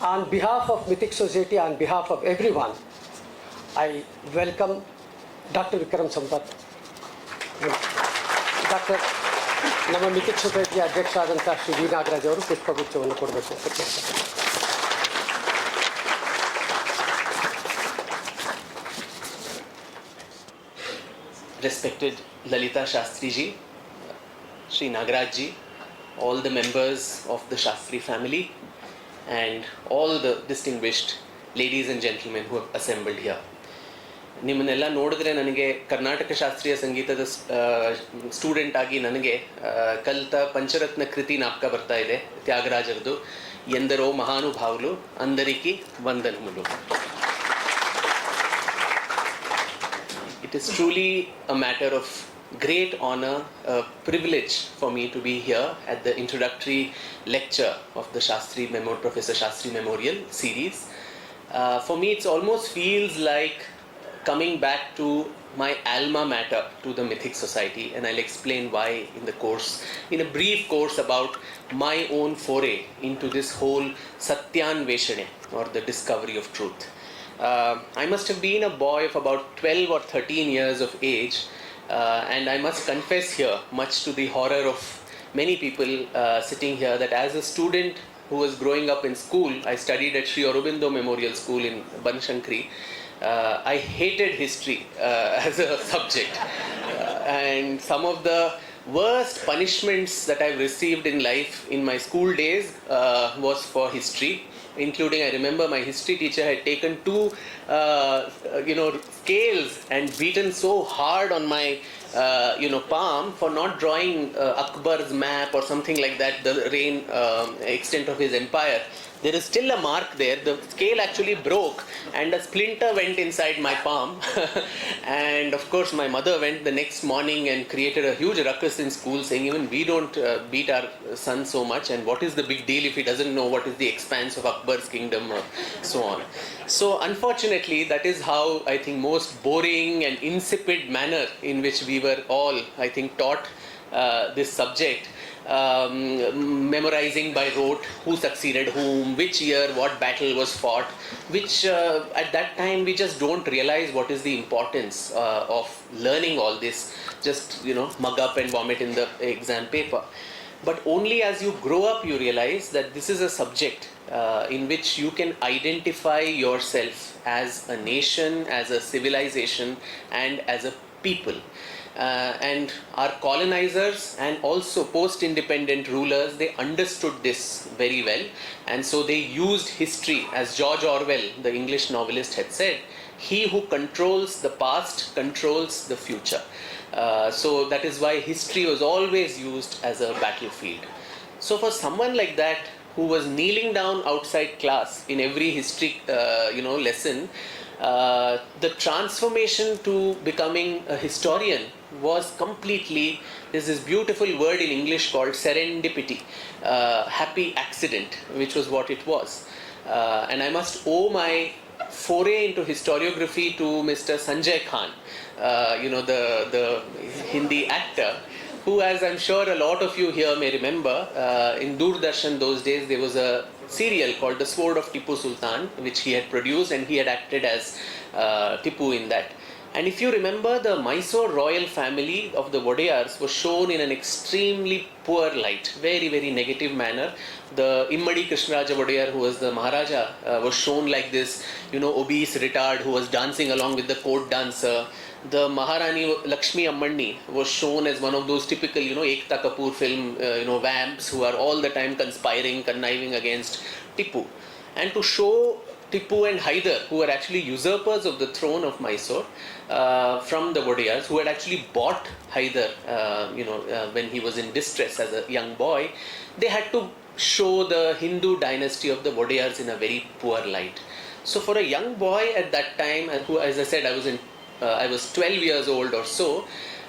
On behalf of Mythic Society, on behalf of everyone, I welcome Dr. Vikram Sampath. Dr. ನಮ್ಮ mythic ಸೊಸೈಟಿಯ ಅಧ್ಯಕ್ಷರಾದಂಥ Shri V Nagaraj ಅವರು ಪುಷ್ಪಗುಚ್ಛವನ್ನು ಕೊಡಬೇಕು ಅಂತ ಕೇಳ್ತಾರೆ. Respected Lalita Shastri ji, Sri Nagaraj ji, all the members of the Shastri family, and all the distinguished ladies and gentlemen who have assembled here. ನಿಮ್ಮನ್ನೆಲ್ಲ ನೋಡಿದ್ರೆ ನನಗೆ ಕರ್ನಾಟಕ ಶಾಸ್ತ್ರೀಯ ಸಂಗೀತದ ಸ್ಟೂಡೆಂಟ್ ಆಗಿ ನನಗೆ ಕಲಿತ ಪಂಚರತ್ನ ಕೃತಿ ಜ್ಞಾಪಕ ಬರ್ತಾ ಇದೆ, ತ್ಯಾಗರಾಜರದು. ಎಂದರೋ ಮಹಾನುಭಾವುಲು అందరికీ వందనములు. It is truly a matter of great honor, a privilege for me to be here at the introductory lecture of the Professor Shastri Memorial series. For me, it almost feels like coming back to my alma mater, to the Mythic Society, and I'll explain why in the course, in a brief course about my own foray into this whole Satyānveshaṇe, or the discovery of truth. I must have been a boy of about 12 or 13 years of age, and I must confess here, much to the horror of many people sitting here, that as a student who was growing up in school, I studied at Sri Aurobindo Memorial School in Banashankari. I hated history as a subject, and some of the worst punishments that I've received in life in my school days was for history, including, I remember my history teacher had taken two scales and beaten so hard on my palm for not drawing Akbar's map or something like that, the reign extent of his empire. There is still a mark there. The scale actually broke and a splinter went inside my palm. And of course my mother went the next morning and created a huge ruckus in school, saying even we don't beat our son so much, and what is the big deal if he doesn't know what is the expanse of Akbar's kingdom, or so on. So unfortunately, that is how I think most boring and insipid manner in which we were all, I think, taught this subject. Memorizing by rote who succeeded whom, which year what battle was fought, which at that time we just don't realize what is the importance of learning all this, just mug up and vomit in the exam paper. But only as you grow up you realize that this is a subject in which you can identify yourself as a nation, as a civilization, and as a people. And our colonizers and also post-independent rulers, they understood this very well, and so they used history, as George Orwell, the English novelist, had said, he who controls the past controls the future. So that is why history was always used as a battlefield. So for someone like that, who was kneeling down outside class in every history lesson, the transformation to becoming a historian was completely, there's this beautiful word in English called serendipity, happy accident, which was what it was. And I must owe my foray into historiography to Mr. Sanjay Khan, the Hindi actor, who, as I'm sure a lot of you here may remember, in Doordarshan those days there was a serial called The Sword of Tipu Sultan, which he had produced, and he had acted as Tipu in that. And if you remember, the Mysore royal family of the Wadiyars was shown in an extremely poor light, very, very negative manner. The Immadi Krishnaraja Wadiyar, who was the Maharaja, was shown like this, obese retard who was dancing along with the court dancer. The Maharani Lakshmi Ammanni was shown as one of those typical, Ekta Kapoor film, vamps who are all the time conspiring, conniving against Tipu. And to show Tipu and Hyder, who were actually usurpers of the throne of Mysore, from the Wadiyars, who had actually bought Hyder, when he was in distress as a young boy, they had to show the Hindu dynasty of the Wadiyars in a very poor light. So for a young boy at that time, who, as I said, I was 12 years old or so,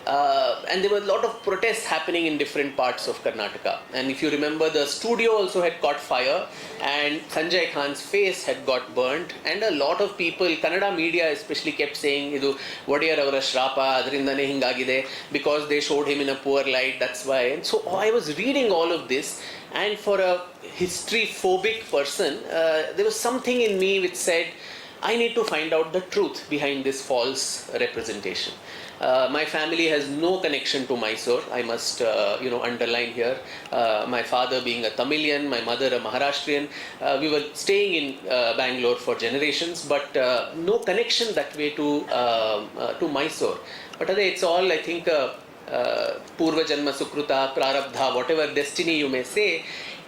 And there were a lot of protests happening in different parts of Karnataka. And if you remember, the studio also had caught fire, and Sanjay Khan's face had got burnt, and a lot of people, Kannada media especially, kept saying, "Idu Wadiyar avara shrapa, adrindane hingagide," because they showed him in a poor light, that's why. And so I was reading all of this, and for a history phobic person, there was something in me which said, I need to find out the truth behind this false representation. My family has no connection to Mysore. I must, underline here. My father being a Tamilian, my mother a Maharashtrian. We were staying in Bangalore for generations, but no connection that way to Mysore. But it's all, I think, Purva Janma Sukruta, Prarabdha, whatever destiny you may say.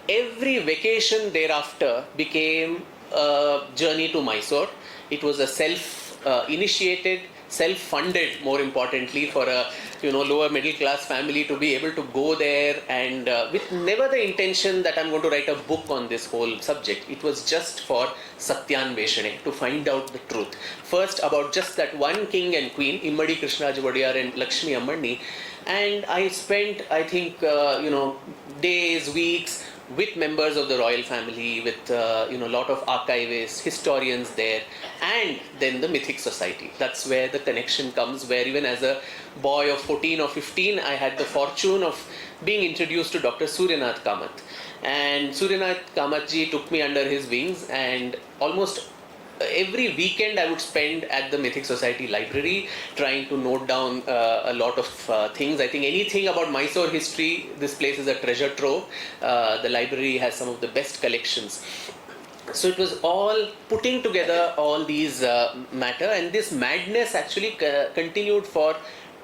Every vacation thereafter became a journey to Mysore. It was a self-initiated, self-funded, more importantly, for a lower middle class family to be able to go there, and with never the intention that I'm going to write a book on this whole subject. It was just for Satyānveshaṇe, to find out the truth. First about just that one king and queen, Immadi Krishnaraj Wadiyar and Lakshmi Ammani, and I spent, I think, days, weeks with members of the royal family, with a lot of archivists, historians there, and then the Mythic Society. That's where the connection comes, where even as a boy of 14 or 15, I had the fortune of being introduced to Dr. Suryanath Kamath. And Suryanath Kamathji took me under his wings, and almost every weekend I would spend at the Mythic Society library trying to note down a lot of things. I think anything about Mysore history, this place is a treasure trove. The library has some of the best collections. So it was all putting together all these matter, and this madness actually continued for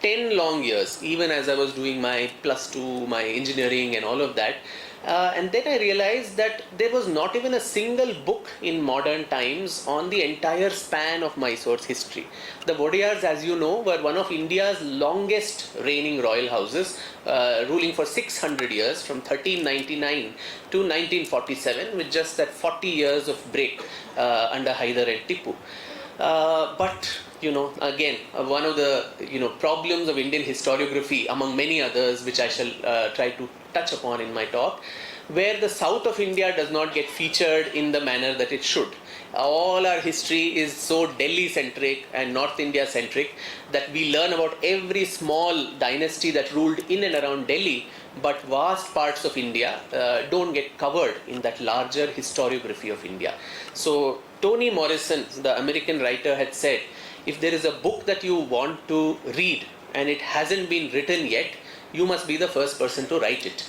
10 long years, even as I was doing my +2, my engineering and all of that. And then I realized that there was not even a single book in modern times on the entire span of Mysore's history. The Wadiyars, as you know, were one of India's longest reigning royal houses, ruling for 600 years, from 1399 to 1947, with just that 40 years of break under Hyder and Tipu. But again, one of the problems of Indian historiography, among many others, which I shall try to touch upon in my talk, where the south of India does not get featured in the manner that it should. All our history is so Delhi-centric and North India-centric that we learn about every small dynasty that ruled in and around Delhi, but vast parts of India don't get covered in that larger historiography of India. So Toni Morrison, the American writer, had said, if there is a book that you want to read and it hasn't been written yet, you must be the first person to write it.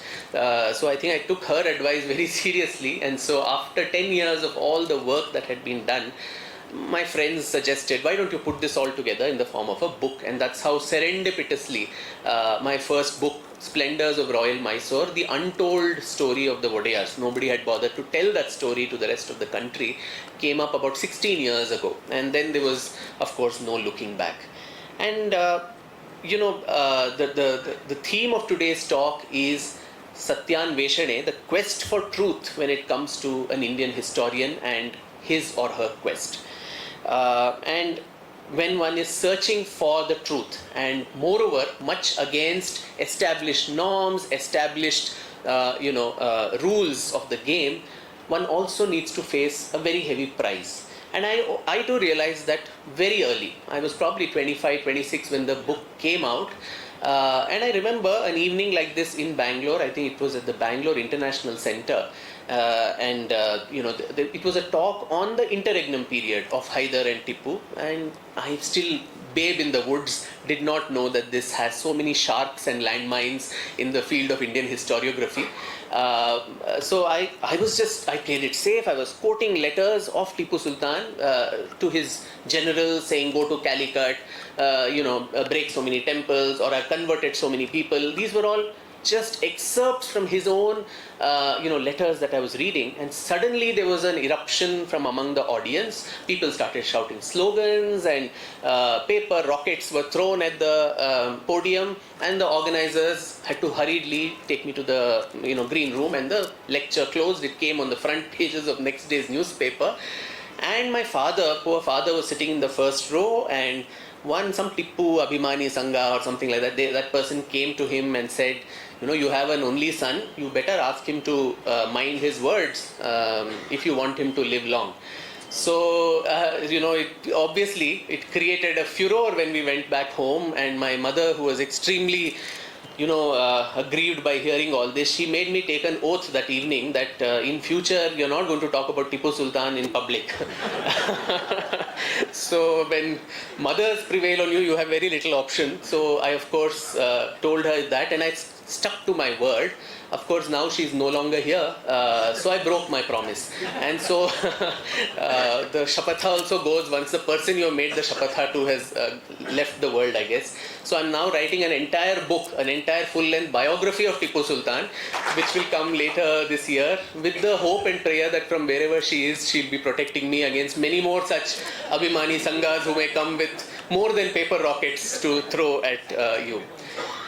So I think I took her advice very seriously, and so after 10 years of all the work that had been done, my friends suggested, why don't you put this all together in the form of a book? And that's how serendipitously my first book, Splendors of Royal Mysore, the untold story of the Wadiyars, nobody had bothered to tell that story to the rest of the country, came up about 16 years ago. And then there was, of course, no looking back. And the theme of today's talk is Satyānveshaṇe, the quest for truth when it comes to an Indian historian and his or her quest. And when one is searching for the truth, and moreover much against established norms, established rules of the game, one also needs to face a very heavy price. And I too realized that very early. I was probably 25, 26 when the book came out. And I remember an evening like this in Bangalore. I think it was at the Bangalore International Center. It was a talk on the interregnum period of Hyder and Tipu. And I still, babe in the woods, did not know that this has so many sharks and landmines in the field of Indian historiography. So I played it safe. I was quoting letters of Tipu Sultan to his generals saying, go to Calicut, break so many temples, or I've converted so many people. These were all just excerpts from his own, letters that I was reading. And suddenly there was an eruption from among the audience. People started shouting slogans, and paper rockets were thrown at the podium, and the organizers had to hurriedly take me to the green room, and the lecture closed. It came on the front pages of next day's newspaper. And my father, poor father, was sitting in the first row, and some Tippu Abhimani Sangha or something like that, that person came to him and said, you have an only son, you better ask him to mind his words if you want him to live long. So, it created a furor when we went back home, and my mother, who was extremely aggrieved by hearing all this, she made me take an oath that evening that in future you're not going to talk about Tipu Sultan in public. So when mothers prevail on you, you have very little option. So I, of course, told her that, and I stuck to my word. Of course, now she's no longer here, so I broke my promise. And so the Shapatha also goes once the person you have made the Shapatha to has left the world, I guess. So I'm now writing an entire book, an entire full-length biography of Tipu Sultan, which will come later this year, with the hope and prayer that from wherever she is, she'll be protecting me against many more such Abhimani Sanghas who may come with more than paper rockets to throw at you.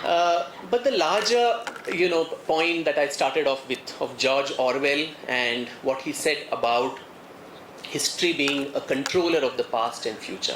But the larger, point that I started off with of George Orwell and what he said about history being a controller of the past and future.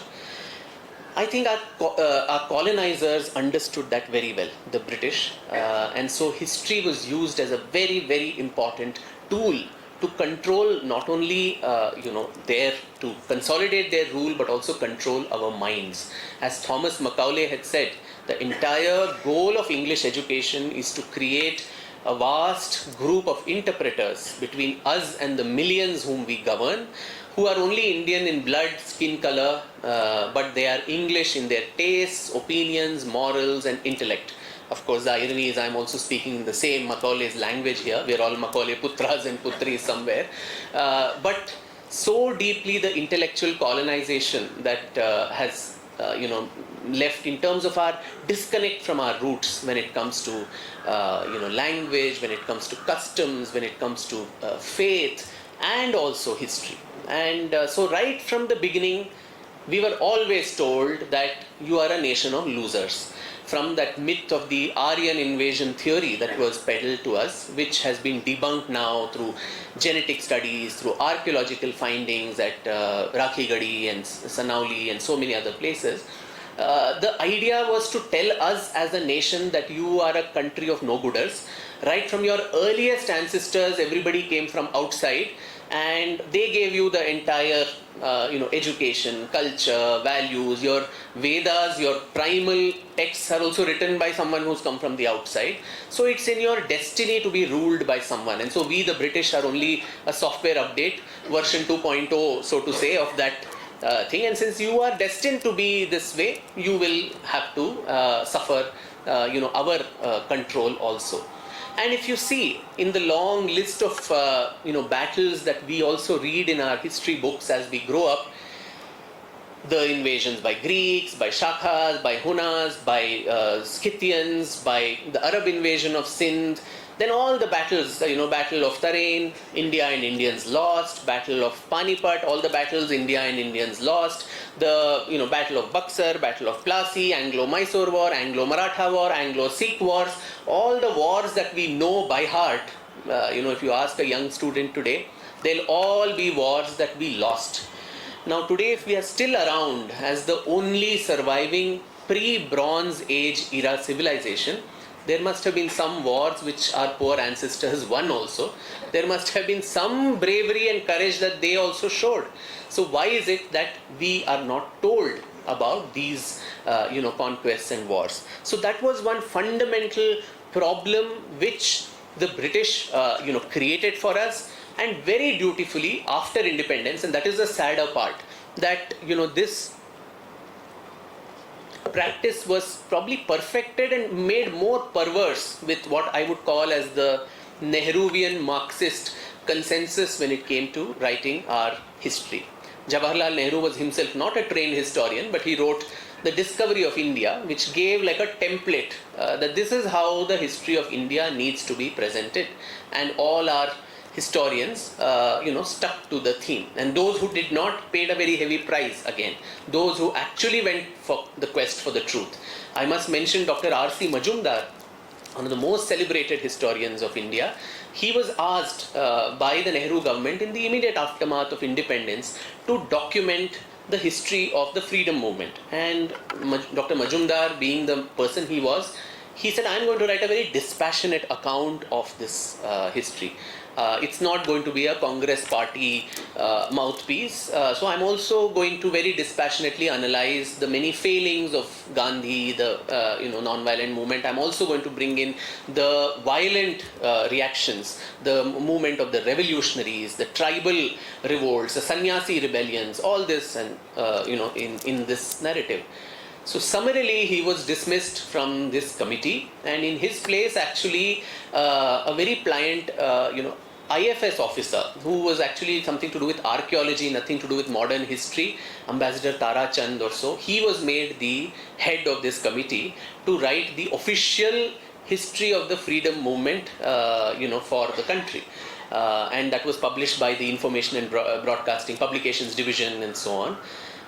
I think our colonizers understood that very well, the British, and so history was used as a very, very important tool to control not only, to consolidate their rule, but also control our minds. As Thomas Macaulay had said, the entire goal of English education is to create a vast group of interpreters between us and the millions whom we govern, who are only Indian in blood, skin color, but they are English in their tastes, opinions, morals, and intellect. Of course, the irony is I'm also speaking the same Macaulay's language here. We're all Macaulay Putras and Putris somewhere. But so deeply the intellectual colonization that has left in terms of our disconnect from our roots when it comes to language, when it comes to customs, when it comes to faith, and also history. And so right from the beginning, we were always told that you are a nation of losers. From that myth of the Aryan invasion theory that was peddled to us, which has been debunked now through genetic studies, through archaeological findings at Rakhigadi and Sanauli and so many other places. The idea was to tell us as a nation that you are a country of no-gooders. Right from your earliest ancestors, everybody came from outside, and they gave you the entire education, culture, values. Your Vedas, your primal texts are also written by someone who's come from the outside. So it's in your destiny to be ruled by someone. And so we, the British, are only a software update, version 2.0, so to say, of that thing. And since you are destined to be this way, you will have to suffer our control also. And if you see in the long list of battles that we also read in our history books as we grow up, the invasions by Greeks, by Shakas, by Hunas, by Scythians, by the Arab invasion of Sindh, then all the battles, Battle of Tarain, India and Indians lost, Battle of Panipat, all the battles India and Indians lost, the Battle of Buxar, Battle of Plassey, Anglo-Mysore War, Anglo-Maratha War, Anglo-Sikh wars, all the wars that we know by heart, if you ask a young student today, they'll all be wars that we lost. Now today, if we are still around as the only surviving pre-Bronze Age era civilization, there must have been some wars which our poor ancestors won also. There must have been some bravery and courage that they also showed. So why is it that we are not told about these conquests and wars? So that was one fundamental problem which the British created for us, and very dutifully after independence, and that is the sadder part, that this practice was probably perfected and made more perverse with what I would call as the Nehruvian Marxist consensus when it came to writing our history. Jawaharlal Nehru was himself not a trained historian, but he wrote The Discovery of India, which gave like a template that this is how the history of India needs to be presented, and all our historians stuck to the theme, and those who did not paid a very heavy price again, those who actually went for the quest for the truth. I must mention Dr. R.C. Majumdar, one of the most celebrated historians of India. He was asked by the Nehru government in the immediate aftermath of independence to document the history of the freedom movement. And Dr. Majumdar, being the person he was, he said, I'm going to write a very dispassionate account of this history. It's not going to be a Congress party mouthpiece. So I'm also going to very dispassionately analyze the many failings of Gandhi, the non-violent movement. I'm also going to bring in the violent reactions, the movement of the revolutionaries, the tribal revolts, the sannyasi rebellions, all this, and in this narrative. So summarily, he was dismissed from this committee, and in his place, actually, a very pliant, IFS officer who was actually something to do with archaeology, nothing to do with modern history, Ambassador Tara Chand or so, he was made the head of this committee to write the official history of the freedom movement, for the country. And that was published by the Information and Broadcasting Publications Division and so on.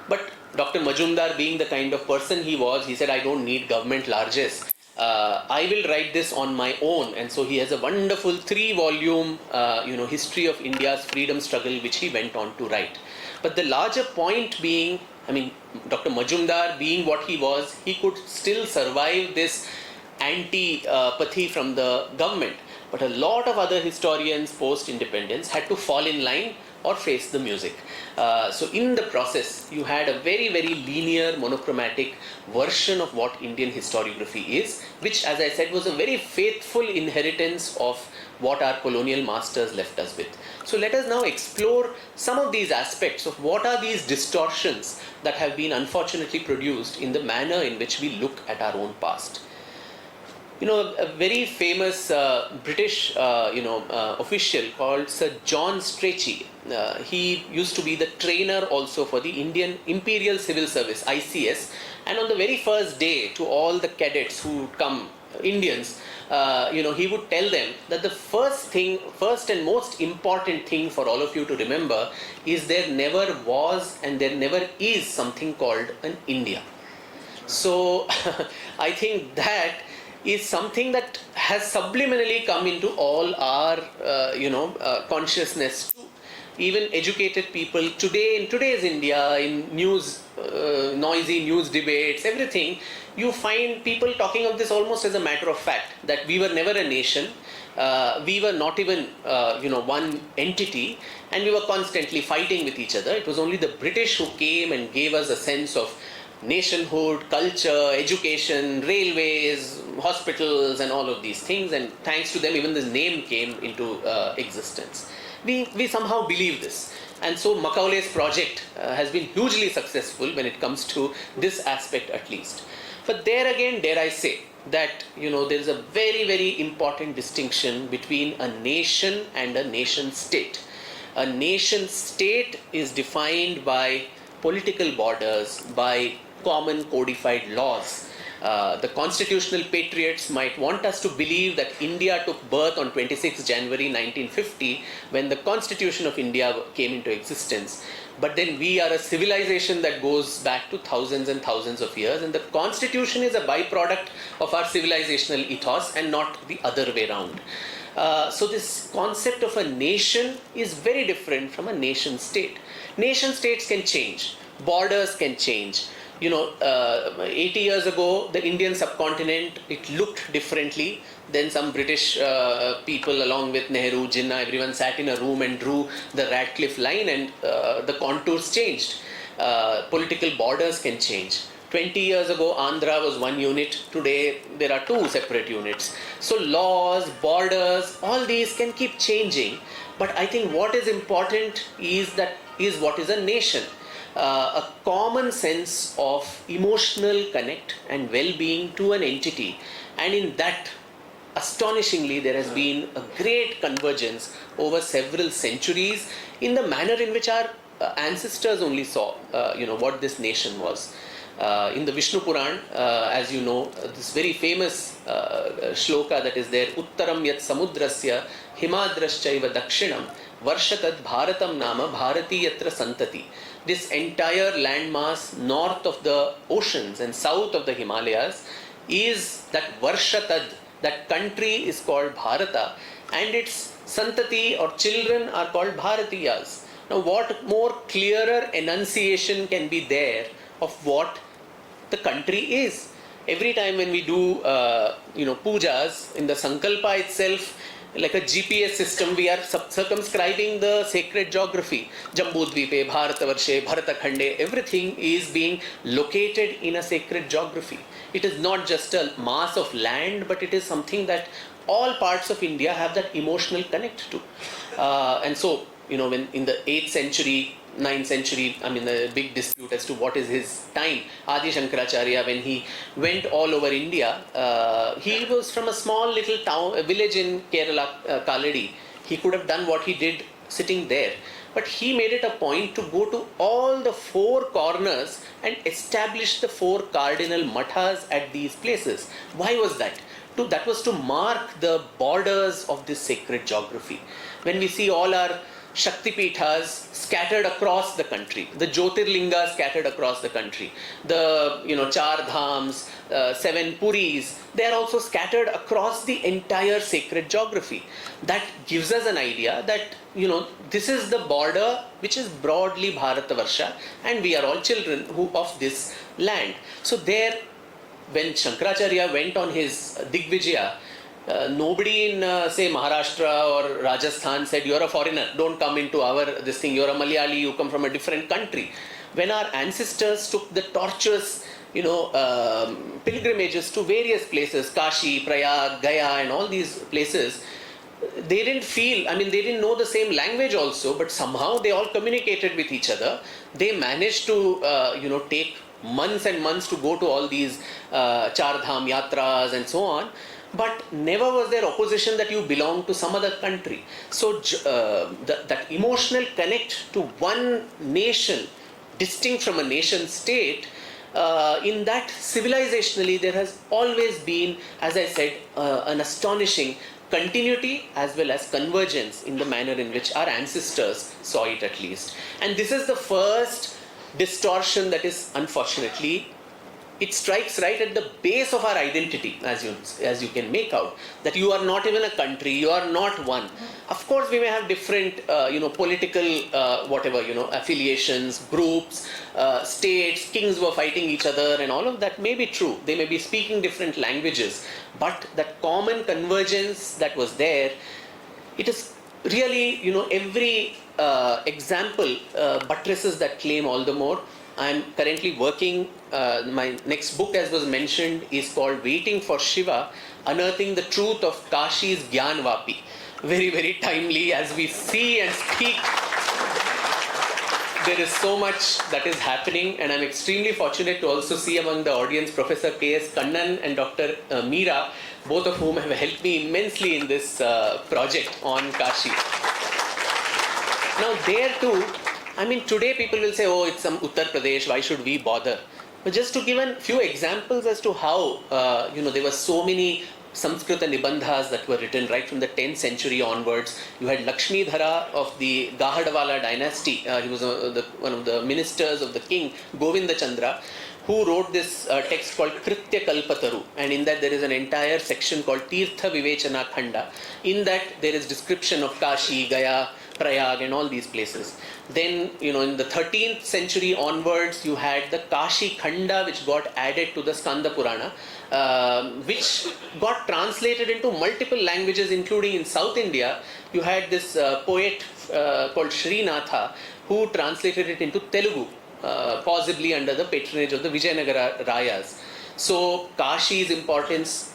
But Dr. Majumdar, being the kind of person he was, he said, I don't need government largesse. I will write this on my own. And so he has a wonderful 3-volume, history of India's freedom struggle, which he went on to write. But the larger point being, Dr. Majumdar, being what he was, he could still survive this antipathy from the government. But a lot of other historians post-independence had to fall in line or face the music. So in the process, you had a very, very linear, monochromatic version of what Indian historiography is, which, as I said, was a very faithful inheritance of what our colonial masters left us with. So let us now explore some of these aspects of what are these distortions that have been unfortunately produced in the manner in which we look at our own past. A very famous British, official called Sir John Strachey. He used to be the trainer also for the Indian Imperial Civil Service, ICS. And on the very first day, to all the cadets who would come, Indians, he would tell them that the first and most important thing for all of you to remember is there never was and there never is something called an India. So I think that is something that has subliminally come into all our, consciousness. Even educated people today, in today's India, in news, noisy news debates, everything, you find people talking of this almost as a matter of fact, that we were never a nation, we were not even, one entity, and we were constantly fighting with each other. It was only the British who came and gave us a sense of nationhood, culture, education, railways, hospitals, and all of these things. And thanks to them, even this name came into existence. We somehow believe this. And so Macaulay's project has been hugely successful when it comes to this aspect at least. But there again, dare I say, that there is a very, very important distinction between a nation and a nation state. A nation state is defined by political borders, by common codified laws. The constitutional patriots might want us to believe that India took birth on 26 January 1950 when the Constitution of India came into existence. But then we are a civilization that goes back to thousands and thousands of years, and the Constitution is a byproduct of our civilizational ethos and not the other way around. So this concept of a nation is very different from a nation state. Nation states can change. Borders can change. 80 years ago, the Indian subcontinent, it looked differently. Then some British people, along with Nehru, Jinnah, everyone sat in a room and drew the Radcliffe line, and the contours changed. Political borders can change. 20 years ago, Andhra was one unit. Today, there are two separate units. So laws, borders, all these can keep changing. But I think what is important is what is a nation. A common sense of emotional connect and well-being to an entity. And in that, astonishingly, there has been a great convergence over several centuries in the manner in which our ancestors only saw, what this nation was. In the Vishnu Puran, as you know, this very famous shloka that is there, Uttaram yat samudrasya himadraschaiva dakshinam varshatad bharatam nama bharati yatra santati. This entire landmass north of the oceans and south of the Himalayas is that Varshatad, that country is called Bharata, and its santati or children are called Bharatiyas. Now, what more clearer enunciation can be there of what the country is? Every time when we do, pujas, in the Sankalpa itself, like a GPS system, we are circumscribing the sacred geography. Jambudvipe, Bharatavarshe, Bharatakhande, everything is being located in a sacred geography. It is not just a mass of land, but it is something that all parts of India have that emotional connect to. And so, when in the 8th century, 9th century, the big dispute as to what is his time. Adi Shankaracharya, when he went all over India, he was from a small little town, a village in Kerala, Kaladi. He could have done what he did sitting there. But he made it a point to go to all the 4 corners and establish the 4 cardinal mathas at these places. Why was that? That was to mark the borders of this sacred geography. When we see all our Shakti Pithas scattered across the country, the Jyotirlingas scattered across the country, the Char Dhams, 7 Puris, they are also scattered across the entire sacred geography. That gives us an idea that this is the border which is broadly Bharatavarsha, and we are all children of this land. So there, when Shankaracharya went on his Digvijaya, nobody in say Maharashtra or Rajasthan said, you're a foreigner, don't come into this thing, you're a Malayali, you come from a different country. When our ancestors took the tortuous pilgrimages to various places, Kashi, Prayag, Gaya and all these places, they didn't feel, they didn't know the same language also, but somehow they all communicated with each other. They managed to take months and months to go to all these Char Dham Yatras and so on. But never was there opposition that you belong to some other country. So that emotional connect to one nation, distinct from a nation state, in that civilizationally there has always been, as I said, an astonishing continuity as well as convergence in the manner in which our ancestors saw it at least. And this is the first distortion that is unfortunately, it strikes right at the base of our identity, as you can make out, that you are not even a country, you are not one. Of course, we may have different, political, affiliations, groups, states, kings were fighting each other, and all of that may be true. They may be speaking different languages, but that common convergence that was there, it is really, every example buttresses that claim all the more. I am currently working, my next book, as was mentioned, is called Waiting for Shiva, Unearthing the Truth of Kashi's Gyanvapi. Very, very timely as we see and speak. There is so much that is happening, and I'm extremely fortunate to also see among the audience Professor K.S. Kannan and Dr. Meera, both of whom have helped me immensely in this project on Kashi. Now there too, today people will say, oh, it's some Uttar Pradesh, why should we bother? But just to give a few examples as to how, there were so many Samskrita Nibandhas that were written right from the 10th century onwards. You had Lakshmidhara of the Gahadwala dynasty. He was one of the ministers of the king, Govinda Chandra, who wrote this text called Kritya Kalpataru. And in that there is an entire section called Tirtha Vivechana Khanda. In that there is description of Kashi, Gaya, Prayag and all these places. Then, in the 13th century onwards, you had the Kashi Khanda, which got added to the Skanda Purana, which got translated into multiple languages, including in South India. You had this poet called Srinatha, who translated it into Telugu, possibly under the patronage of the Vijayanagara Rayas. So, Kashi's importance,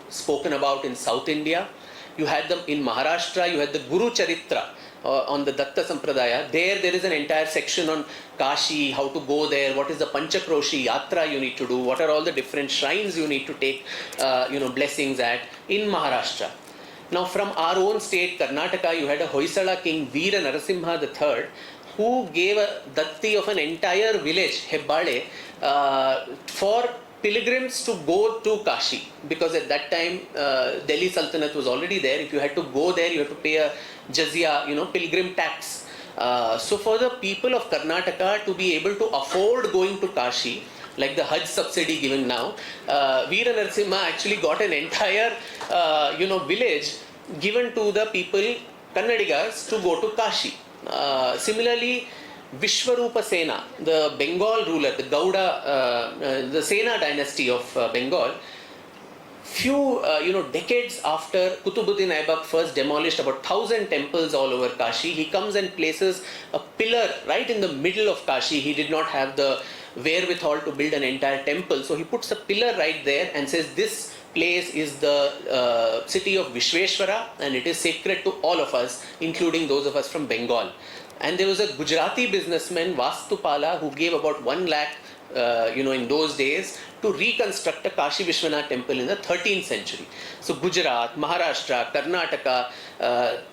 spoken about in South India. You had them in Maharashtra, you had the Guru Charitra on the Datta Sampradaya. There is an entire section on Kashi, how to go there, what is the Panchakroshi Yatra you need to do, what are all the different shrines you need to take, blessings at in Maharashtra. Now from our own state, Karnataka, you had a Hoysala king, Veera Narasimha III, who gave a datti of an entire village, Hebbade, for pilgrims to go to Kashi, because at that time Delhi Sultanate was already there. If you had to go there, you had to pay a jizya, pilgrim tax. So for the people of Karnataka to be able to afford going to Kashi, like the Hajj subsidy given now, Veera Narasimha actually got an entire village given to the people, Kannadigas, to go to Kashi. Similarly, Vishwarupa Sena, the Bengal ruler, the Gauda, the Sena dynasty of Bengal, few decades after Qutbuddin Aibak first demolished about 1,000 temples all over Kashi, he comes and places a pillar right in the middle of Kashi. He did not have the wherewithal to build an entire temple, so he puts a pillar right there and says this place is the city of Vishveshwara and it is sacred to all of us, including those of us from Bengal. And there was a Gujarati businessman, Vastupala, who gave about 1 lakh in those days to reconstruct a Kashi Vishwanath temple in the 13th century. So Gujarat, Maharashtra, Karnataka,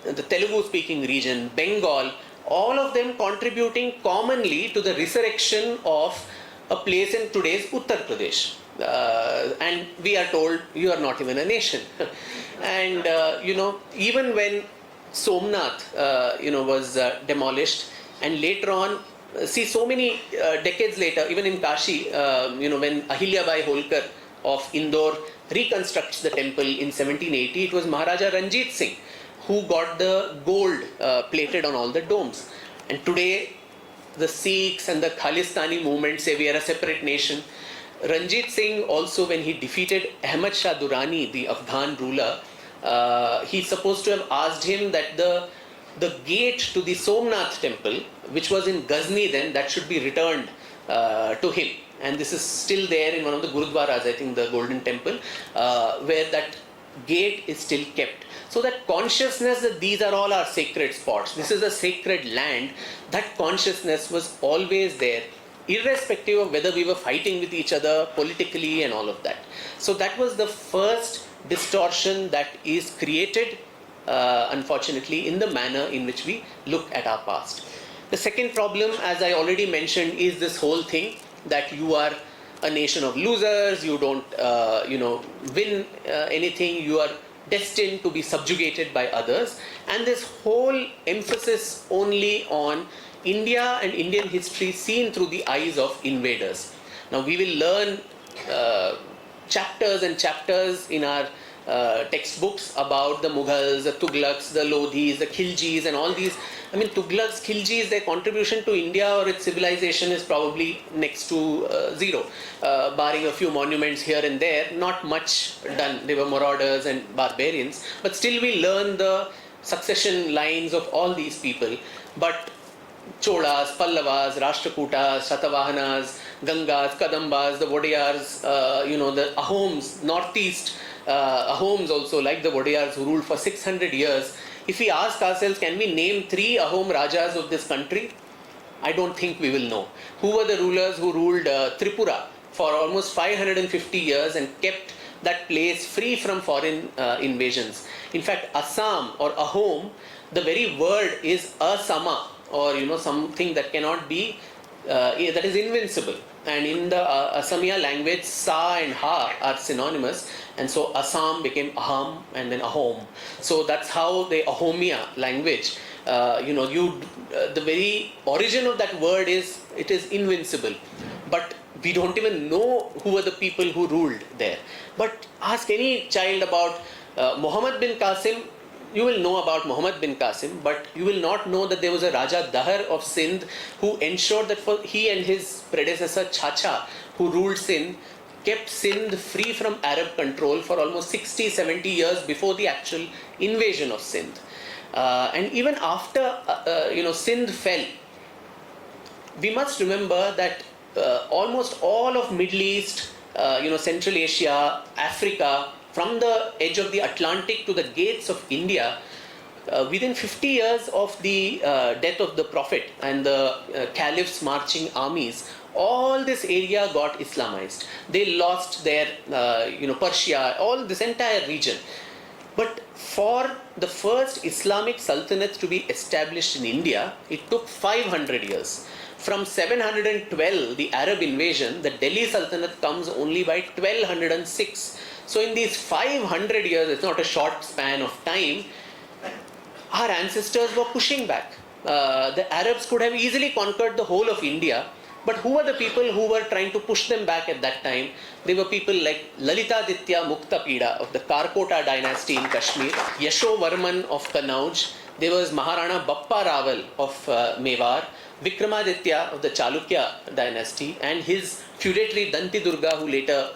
the Telugu speaking region, Bengal, all of them contributing commonly to the resurrection of a place in today's Uttar Pradesh. And we are told you are not even a nation. And even when Somnath was demolished, and later on, see, so many decades later, even in Kashi, when Ahilyabai Holkar of Indore reconstructs the temple in 1780, it was Maharaja Ranjit Singh who got the gold plated on all the domes. And today, the Sikhs and the Khalistani movement say we are a separate nation. Ranjit Singh also, when he defeated Ahmad Shah Durrani, the Afghan ruler, he's supposed to have asked him that the gate to the Somnath temple, which was in Ghazni then, that should be returned to him. And this is still there in one of the Gurudwaras, I think the Golden Temple, where that gate is still kept. So that consciousness that these are all our sacred spots, this is a sacred land, that consciousness was always there, irrespective of whether we were fighting with each other politically and all of that. So that was the first distortion that is created, unfortunately, in the manner in which we look at our past. The second problem, as I already mentioned, is this whole thing that you are a nation of losers, you don't win anything, you are destined to be subjugated by others, and this whole emphasis only on India and Indian history seen through the eyes of invaders. Now we will learn chapters and chapters in our textbooks about the Mughals, the Tughlaqs, the Lodhis, the Khiljis and all these. I mean, Tughlaqs, Khiljis, their contribution to India or its civilization is probably next to zero, barring a few monuments here and there, not much done. They were marauders and barbarians, but still we learn the succession lines of all these people. But Cholas, Pallavas, Rashtrakutas, Shatavahanas, Gangas, Kadambas, the Vodiyars, the Ahoms, northeast Ahoms also, like the Vodiyars who ruled for 600 years. If we ask ourselves, can we name 3 Ahom Rajas of this country? I don't think we will know. Who were the rulers who ruled Tripura for almost 550 years and kept that place free from foreign invasions? In fact, Assam or Ahom, the very word is Asama, or something that cannot be, that is invincible. And in the Asamiya language, Sa and Ha are synonymous, and so Assam became Aham and then Ahom. So that's how the Ahomiya language, the very origin of that word is, it is invincible. But we don't even know who were the people who ruled there. But ask any child about Muhammad bin Qasim, you will know about Muhammad bin Qasim, but you will not know that there was a Raja Dahar of Sindh who ensured that he and his predecessor Chacha, who ruled Sindh, kept Sindh free from Arab control for almost 60-70 years before the actual invasion of Sindh. And even after Sindh fell, we must remember that almost all of Middle East, Central Asia, Africa, from the edge of the Atlantic to the gates of India, within 50 years of the death of the Prophet and the caliphs marching armies, all this area got Islamized. They lost their, Persia, all this entire region. But for the first Islamic Sultanate to be established in India, it took 500 years. From 712, the Arab invasion, the Delhi Sultanate comes only by 1206. So in these 500 years, it's not a short span of time, our ancestors were pushing back. The Arabs could have easily conquered the whole of India, but who were the people who were trying to push them back at that time? They were people like Lalitaditya Muktapida of the Karkota dynasty in Kashmir, Yashovarman of Kannauj, there was Maharana Bappa Raval of Mewar, Vikramaditya of the Chalukya dynasty, and his feudatory Danti Durga, who later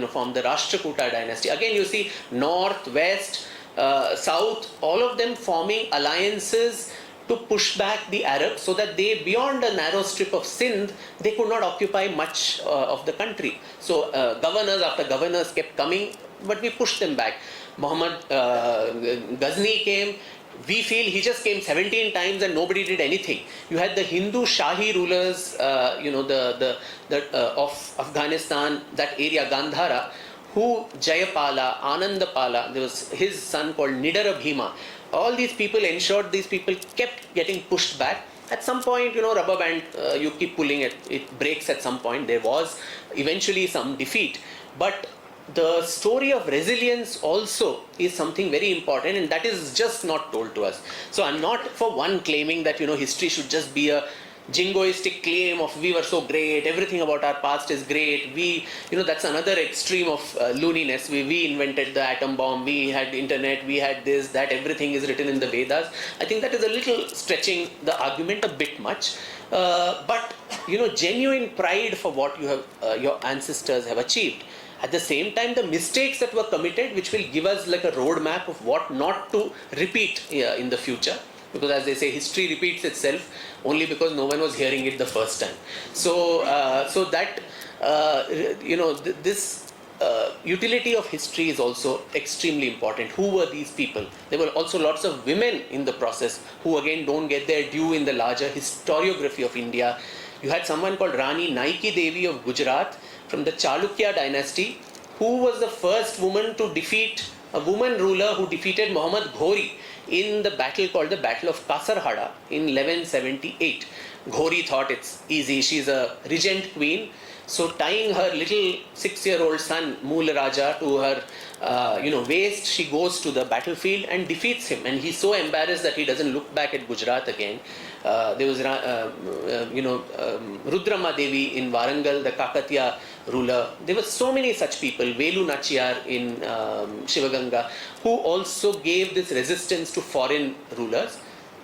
formed the Rashtrakuta dynasty. Again, you see north, west, south, all of them forming alliances to push back the Arabs so that they, beyond a narrow strip of Sindh, they could not occupy much of the country. So governors after governors kept coming, but we pushed them back. Muhammad Ghazni came. We feel he just came 17 times and nobody did anything. You had the Hindu Shahi rulers, of Afghanistan, that area, Gandhara, who Jayapala, Anandapala, there was his son called Nidara Bhima. All these people ensured these people kept getting pushed back. At some point, rubber band, you keep pulling it, it breaks at some point. There was eventually some defeat. But the story of resilience also is something very important, and that is just not told to us. So I'm not for one claiming that history should just be a jingoistic claim of we were so great, everything about our past is great, we that's another extreme of looniness. We invented the atom bomb, we had internet, we had this, that, everything is written in the Vedas. I think that is a little stretching the argument a bit much, but genuine pride for what you have your ancestors have achieved. At the same time, the mistakes that were committed, which will give us like a roadmap of what not to repeat in the future. Because as they say, history repeats itself only because no one was hearing it the first time. So, this utility of history is also extremely important. Who were these people? There were also lots of women in the process who again don't get their due in the larger historiography of India. You had someone called Rani Naiki Devi of Gujarat from the Chalukya dynasty, who was the first woman to defeat, a woman ruler who defeated Muhammad Ghori in the battle called the Battle of Kasarhada in 1178. Ghori thought it's easy, she's a regent queen, so tying her little 6-year-old son Mool Raja to her waist, she goes to the battlefield and defeats him, and he's so embarrassed that he doesn't look back at Gujarat again. There was Rudrama Devi in Warangal, the Kakatiya ruler. There were so many such people, Velu Nachiyar in Shivaganga, who also gave this resistance to foreign rulers.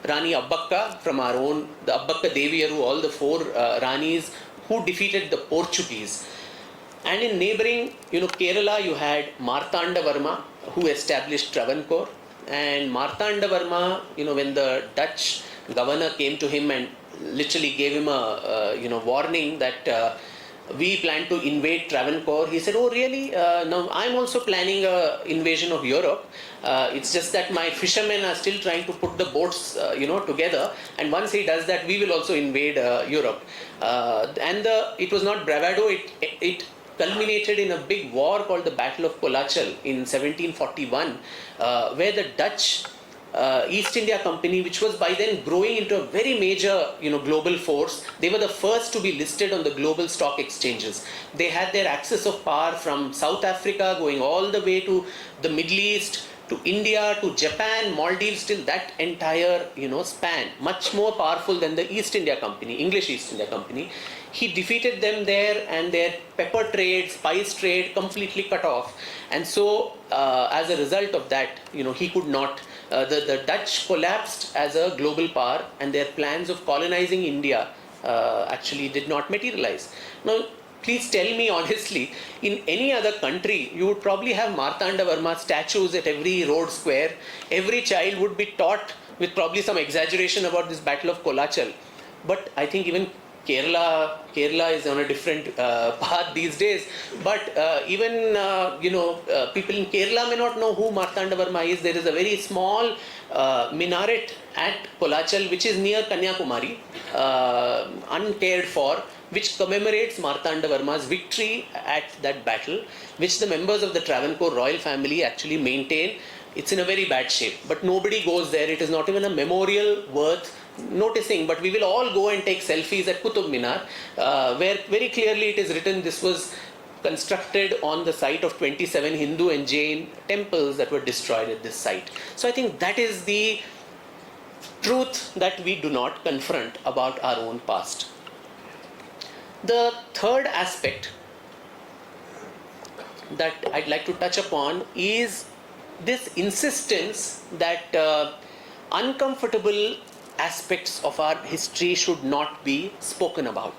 Rani Abbakka from our own, the Abbakka Deviyaru, all the 4 Ranis who defeated the Portuguese. And in neighboring, Kerala, you had Martanda Varma, who established Travancore. And Martanda Varma, when the Dutch governor came to him and literally gave him a warning that we plan to invade Travancore, he said, oh really? No, I'm also planning an invasion of Europe. It's just that my fishermen are still trying to put the boats together, and once he does that, we will also invade Europe. And it was not bravado, it culminated in a big war called the Battle of Kolachal in 1741, where the Dutch East India Company, which was by then growing into a very major global force, they were the first to be listed on the global stock exchanges. They had their axis of power from South Africa going all the way to the Middle East, to India, to Japan, Maldives, till that entire span, much more powerful than the East India Company, English East India Company. He defeated them there, and their pepper trade, spice trade completely cut off. And so as a result of that, he could not, the Dutch collapsed as a global power, and their plans of colonizing India actually did not materialize. Now, please tell me honestly, in any other country, you would probably have Martanda Varma statues at every road square. Every child would be taught, with probably some exaggeration, about this Battle of Kolachal. But I think even Kerala is on a different path these days. But even people in Kerala may not know who Martanda Varma is. There is a very small minaret at Kolachal, which is near Kanyakumari, uncared for, which commemorates Martanda Varma's victory at that battle, which the members of the Travancore royal family actually maintain. It's in a very bad shape, but nobody goes there. It is not even a memorial worth noticing, but we will all go and take selfies at Qutub Minar, where very clearly it is written this was constructed on the site of 27 Hindu and Jain temples that were destroyed at this site. So I think that is the truth that we do not confront about our own past. The third aspect that I'd like to touch upon is this insistence that uncomfortable aspects of our history should not be spoken about.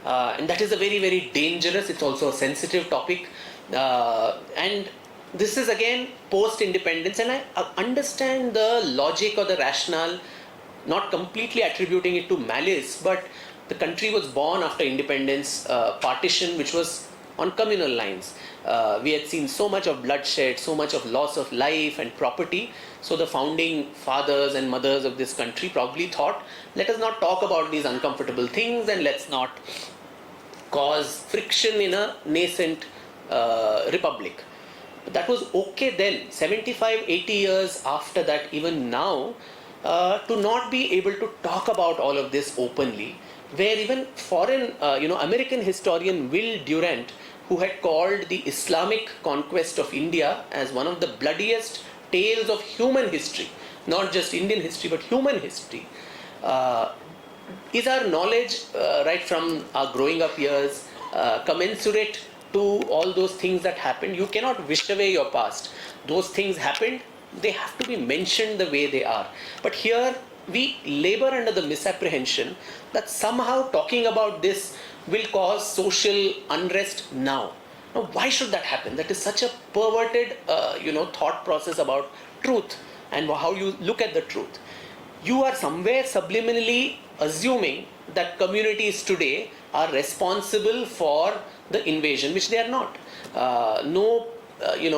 And that is a very, very dangerous, it's also a sensitive topic. And this is again post-independence, and I understand the logic or the rationale, not completely attributing it to malice, but the country was born after independence, partition, which was on communal lines. We had seen so much of bloodshed, so much of loss of life and property. So the founding fathers and mothers of this country probably thought, let us not talk about these uncomfortable things and let's not cause friction in a nascent republic. But that was okay then. 75, 80 years after that, even now, to not be able to talk about all of this openly, where even foreign, American historian Will Durant, who had called the Islamic conquest of India as one of the bloodiest tales of human history, not just Indian history, but human history, is our knowledge right from our growing up years commensurate to all those things that happened? You cannot wish away your past. Those things happened, they have to be mentioned the way they are. But here we labor under the misapprehension that somehow talking about this will cause social unrest now. Now, why should that happen? That is such a perverted, thought process about truth and how you look at the truth. You are somewhere subliminally assuming that communities today are responsible for the invasion, which they are not. No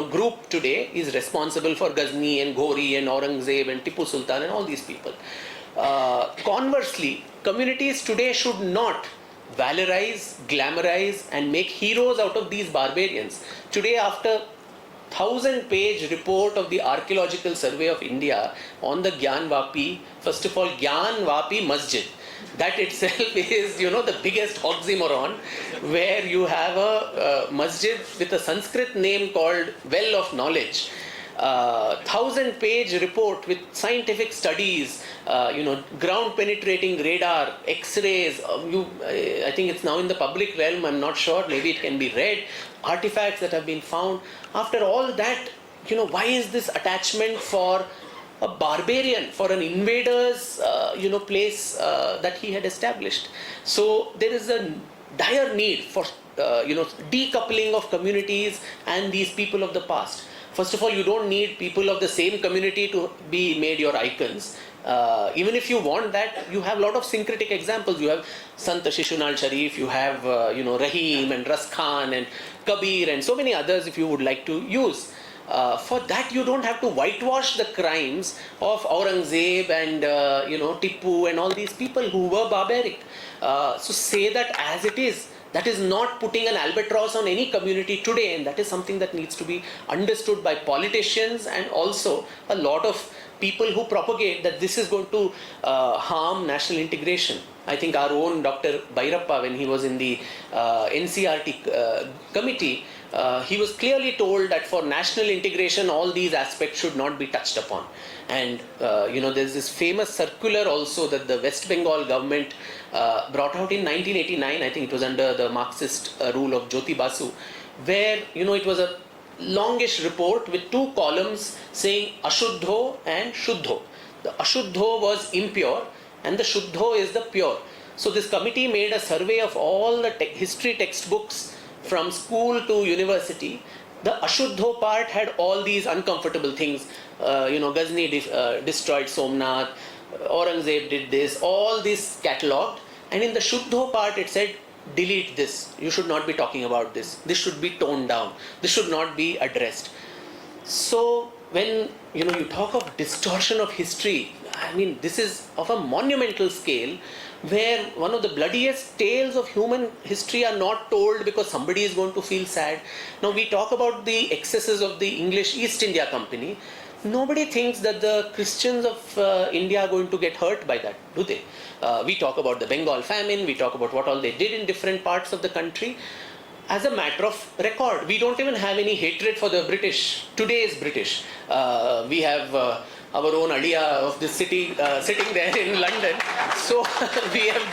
group today is responsible for Ghazni and Ghori and Aurangzeb and Tipu Sultan and all these people. Conversely, communities today should not valorize, glamorize and make heroes out of these barbarians. Today, after 1,000-page report of the Archaeological Survey of India on the Gyan Vapi, first of all, Gyan Vapi Masjid, that itself is, the biggest oxymoron, where you have a masjid with a Sanskrit name called Well of Knowledge. 1,000-page report with scientific studies, ground penetrating radar, x-rays. I think it's now in the public realm, I'm not sure, maybe it can be read, artifacts that have been found. After all that, why is this attachment for a barbarian, for an invader's place that he had established? So there is a dire need for decoupling of communities and these people of the past. First of all, you don't need people of the same community to be made your icons. Even if you want that, you have a lot of syncretic examples. You have Sant Shishunal Sharif, you have Rahim and Ras Khan and Kabir and so many others if you would like to use. For that, you don't have to whitewash the crimes of Aurangzeb and Tipu and all these people who were barbaric. So say that as it is. That is not putting an albatross on any community today, and that is something that needs to be understood by politicians and also a lot of people who propagate that this is going to harm national integration. I think our own Dr. Bhairappa, when he was in the NCRT committee, he was clearly told that for national integration, all these aspects should not be touched upon. And there's this famous circular also that the West Bengal government brought out in 1989. I think it was under the Marxist rule of Jyoti Basu, where it was a longish report with 2 columns saying Ashuddho and Shuddho. The Ashuddho was impure and the Shuddho is the pure. So this committee made a survey of all the history textbooks from school to university. The Ashuddho part had all these uncomfortable things. Ghazni destroyed Somnath, Aurangzeb did this, all this catalogued. And in the Shuddho part it said, delete this. You should not be talking about this. This should be toned down. This should not be addressed. So when you talk of distortion of history, I mean, this is of a monumental scale, where one of the bloodiest tales of human history are not told because somebody is going to feel sad. Now we talk about the excesses of the English East India Company. Nobody thinks that the Christians of India are going to get hurt by that, do they? We talk about the Bengal famine, we talk about what all they did in different parts of the country. As a matter of record, we don't even have any hatred for the British, today's British. We have our own Aliya of this city sitting there in London. So we have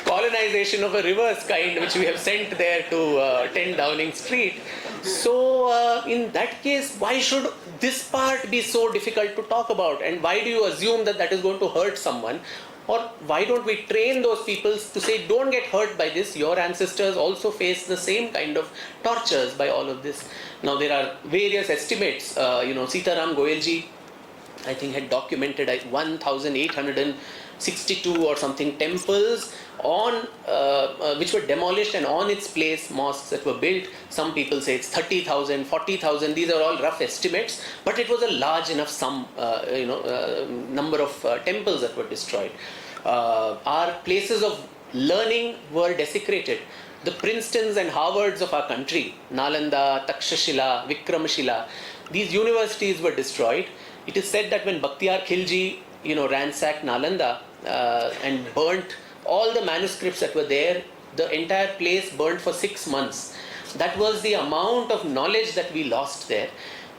colonization of a reverse kind, which we have sent there to 10 Downing Street. So in that case, why should this part be so difficult to talk about, and why do you assume that that is going to hurt someone? Or why don't we train those people to say, don't get hurt by this, your ancestors also faced the same kind of tortures by all of this. Now there are various estimates, Sitaram Goyalji, I think, had documented 1,862 or something temples on which were demolished, and on its place mosques that were built. Some people say it's 30,000, 40,000. These are all rough estimates, but it was a large enough number of temples that were destroyed. Our places of learning were desecrated. The Princetons and Harvards of our country, Nalanda, Takshashila, Vikramshila, these universities were destroyed. It is said that when Bakhtiyar Khilji, ransacked Nalanda and burnt all the manuscripts that were there, the entire place burnt for 6 months. That was the amount of knowledge that we lost there.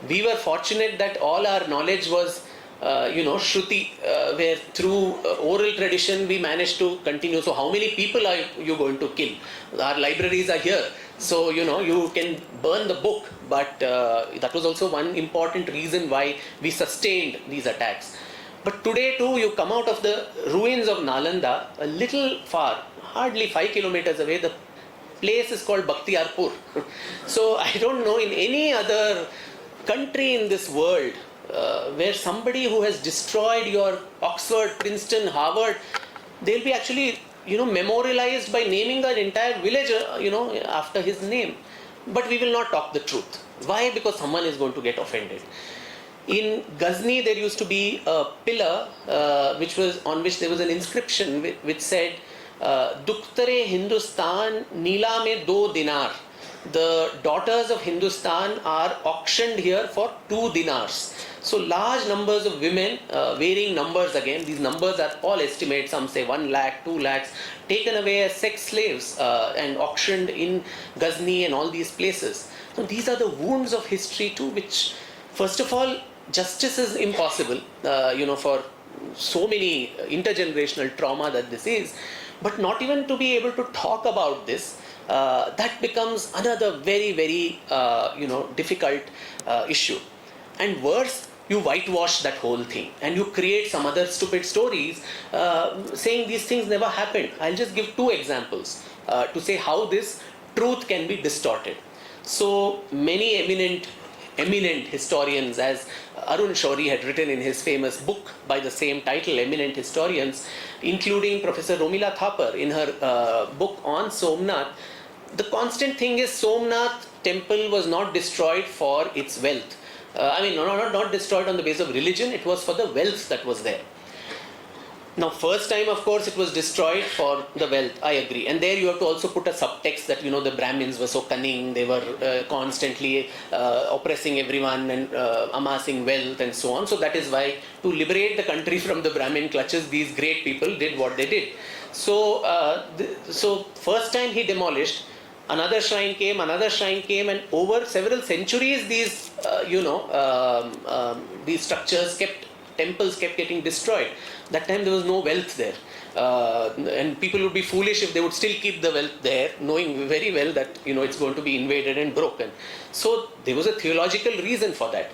We were fortunate that all our knowledge was, Shruti, where through oral tradition we managed to continue. So how many people are you going to kill? Our libraries are here. So, you can burn the book, but that was also one important reason why we sustained these attacks. But today too, you come out of the ruins of Nalanda, a little far, hardly 5 kilometers away, the place is called Bakhtiyarpur. So I don't know in any other country in this world where somebody who has destroyed your Oxford, Princeton, Harvard, they'll be actually memorialized by naming an entire village after his name. But we will not talk the truth. Why? Because someone is going to get offended. In Ghazni there used to be a pillar on which there was an inscription which said, Dukhtare Hindustan Neela mein 2 dinar. The daughters of Hindustan are auctioned here for 2 dinars. So large numbers of women, varying numbers again, these numbers are all estimates, some say 1 lakh, 2 lakhs, taken away as sex slaves and auctioned in Ghazni and all these places. So these are the wounds of history too, which, first of all, justice is impossible, for so many intergenerational trauma that this is, but not even to be able to talk about this, that becomes another very, very, difficult issue. And worse, you whitewash that whole thing and you create some other stupid stories saying these things never happened. I'll just give 2 examples to say how this truth can be distorted. So many eminent historians, as Arun Shourie had written in his famous book by the same title, Eminent Historians, including Professor Romila Thapar in her book on Somnath, the constant thing is Somnath temple was not destroyed for its wealth. Not destroyed on the basis of religion, it was for the wealth that was there. Now, first time, of course, it was destroyed for the wealth, I agree. And there you have to also put a subtext that, the Brahmins were so cunning, they were constantly oppressing everyone and amassing wealth and so on. So that is why, to liberate the country from the Brahmin clutches, these great people did what they did. So, first time he demolished, another shrine came, and over several centuries, these, these temples kept getting destroyed. That time there was no wealth there. And people would be foolish if they would still keep the wealth there, knowing very well that, it's going to be invaded and broken. So there was a theological reason for that.